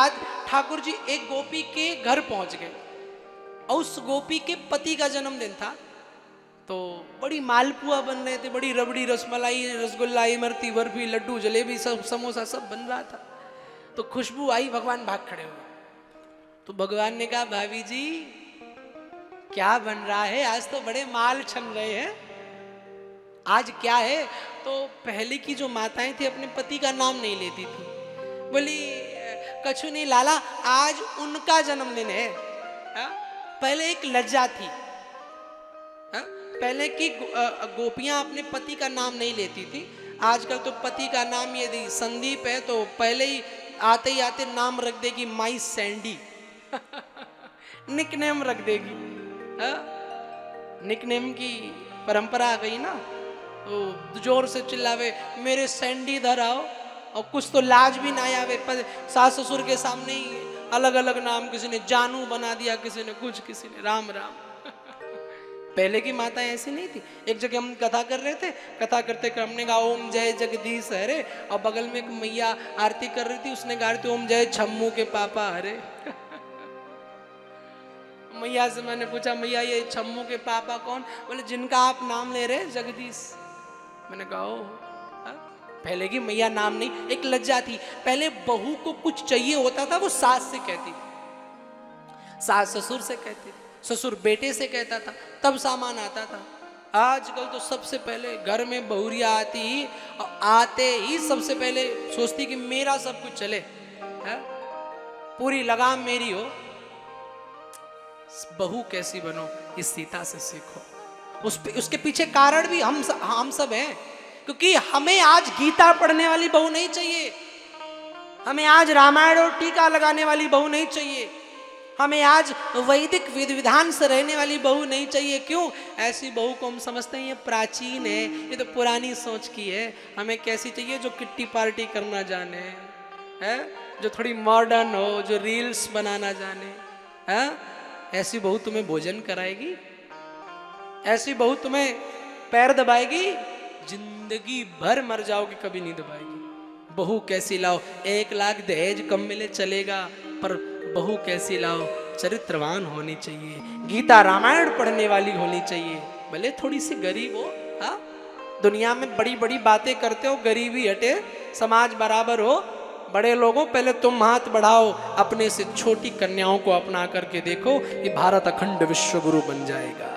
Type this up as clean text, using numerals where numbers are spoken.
बाद ठाकुर जी एक गोपी के घर पहुंच गए और उस गोपी के पति का जन्मदिन था। तो बड़ी मालपुआ बन रहे थे, बड़ी रबड़ी, रसमलाई, रसगुल्ला, इमरती, बर्फी, लड्डू, जलेबी, सब समोसा सब बन रहा था। तो खुशबू आई, भगवान भाग खड़े हुए। तो भगवान ने कहा भाभी जी क्या बन रहा है, आज तो बड़े माल छन रहे हैं, आज क्या है? तो पहले की जो माताएं थी अपने पति का नाम नहीं लेती थी। बोली कछु नहीं लाला, आज उनका जन्मदिन है। हा? पहले एक लज्जा थी। हा? पहले की गोपियां अपने पति का नाम नहीं लेती थी। आजकल तो पति का नाम यदि संदीप है तो पहले ही आते नाम रख देगी माई सैंडी। निकनेम रख देगी। निकनेम की परंपरा आ गई ना, तो जोर से चिल्लावे मेरे सैंडी धर आओ, और कुछ तो लाज भी ना आवे, सास ससुर के सामने ही अलग अलग नाम, किसी ने जानू बना दिया, किसी ने कुछ, किसी ने राम राम। पहले की माता ऐसी नहीं थी। एक जगह हम कथा कर रहे थे, कथा करते कर हमने कहा ओम जय जगदीश हरे, और बगल में एक मैया आरती कर रही थी, उसने गा रही थी ओम जय छम्मू के पापा हरे। मैया से मैंने पूछा मैया ये छम्मू के पापा कौन? बोले जिनका आप नाम ले रहे जगदीश। मैंने कहा ओ, पहले की मैया नाम नहीं, एक लज्जा थी। पहले बहू को कुछ चाहिए होता था वो सास से कहती थी, सास ससुर से कहती थी, ससुर बेटे से कहता था, तब सामान आता था। आजकल तो सबसे पहले घर में बहुरिया आती ही, और आते ही सबसे पहले सोचती कि मेरा सब कुछ चले, है? पूरी लगाम मेरी हो। बहू कैसी बनो इस सीता से सीखो। उसके पीछे कारण भी हम सब हैं, क्योंकि हमें आज गीता पढ़ने वाली बहू नहीं चाहिए, हमें आज रामायण और टीका लगाने वाली बहू नहीं चाहिए, हमें आज वैदिक विधि विधान से रहने वाली बहू नहीं चाहिए। क्यों? ऐसी बहू को हम समझते हैं ये प्राचीन है, ये तो पुरानी सोच की है। हमें कैसी चाहिए? जो किट्टी पार्टी करना जाने, है, जो थोड़ी मॉडर्न हो, जो रील्स बनाना जाने। है ऐसी बहू तुम्हें भोजन कराएगी, ऐसी बहू तुम्हें पैर दबाएगी, जिंदगी भर मर जाओगे कभी नहीं दबाएगी। बहू कैसी लाओ? 1 लाख दहेज कम मिले चलेगा, पर बहू कैसी लाओ? चरित्रवान होनी चाहिए, गीता रामायण पढ़ने वाली होनी चाहिए, भले थोड़ी सी गरीब हो। हाँ, दुनिया में बड़ी बड़ी बातें करते हो, गरीबी हटे, समाज बराबर हो। बड़े लोगों पहले तुम हाथ बढ़ाओ, अपने से छोटी कन्याओं को अपना करके देखो, ये भारत अखंड विश्व गुरु बन जाएगा।